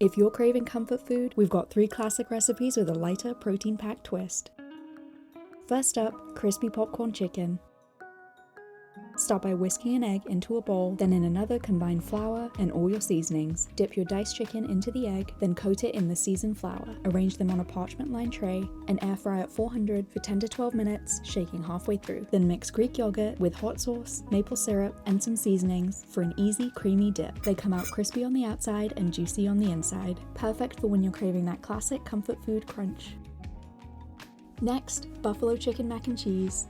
If you're craving comfort food, we've got 3 classic recipes with a lighter, protein-packed twist. First up, crispy popcorn chicken. Start by whisking an egg into a bowl, then in another combine flour and all your seasonings. Dip your diced chicken into the egg, then coat it in the seasoned flour. Arrange them on a parchment-lined tray and air fry at 400 for 10 to 12 minutes, shaking halfway through. Then mix Greek yogurt with hot sauce, maple syrup, and some seasonings for an easy, creamy dip. They come out crispy on the outside and juicy on the inside. Perfect for when you're craving that classic comfort food crunch. Next, buffalo chicken mac and cheese.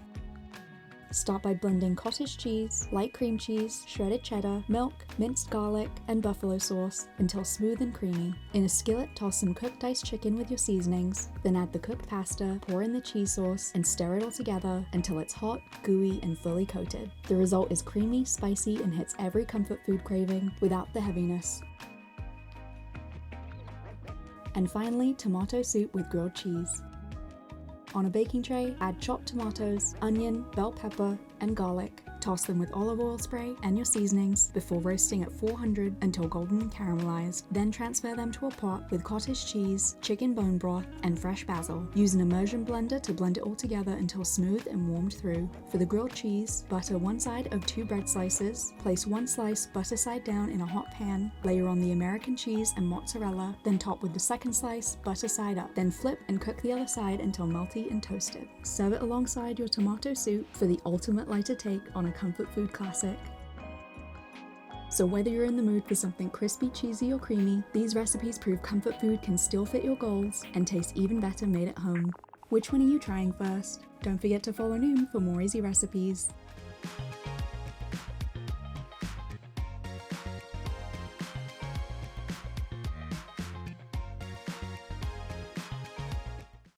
Start by blending cottage cheese, light cream cheese, shredded cheddar, milk, minced garlic, and buffalo sauce until smooth and creamy. In a skillet, toss some cooked diced chicken with your seasonings, then add the cooked pasta, pour in the cheese sauce, and stir it all together until it's hot, gooey, and fully coated. The result is creamy, spicy, and hits every comfort food craving without the heaviness. And finally, tomato soup with grilled cheese. On a baking tray, add chopped tomatoes, onion, bell pepper, and garlic. Toss them with olive oil spray and your seasonings before roasting at 400 until golden and caramelized. Then transfer them to a pot with cottage cheese, chicken bone broth, and fresh basil. Use an immersion blender to blend it all together until smooth and warmed through. For the grilled cheese, butter one side of 2 bread slices. Place one slice butter side down in a hot pan. Layer on the American cheese and mozzarella, then top with the second slice butter side up. Then flip and cook the other side until melty and toasted. Serve it alongside your tomato soup for the ultimate lighter take on a comfort food classic. So whether you're in the mood for something crispy, cheesy, or creamy, these recipes prove comfort food can still fit your goals and taste even better made at home. Which one are you trying first? Don't forget to follow Noom for more easy recipes.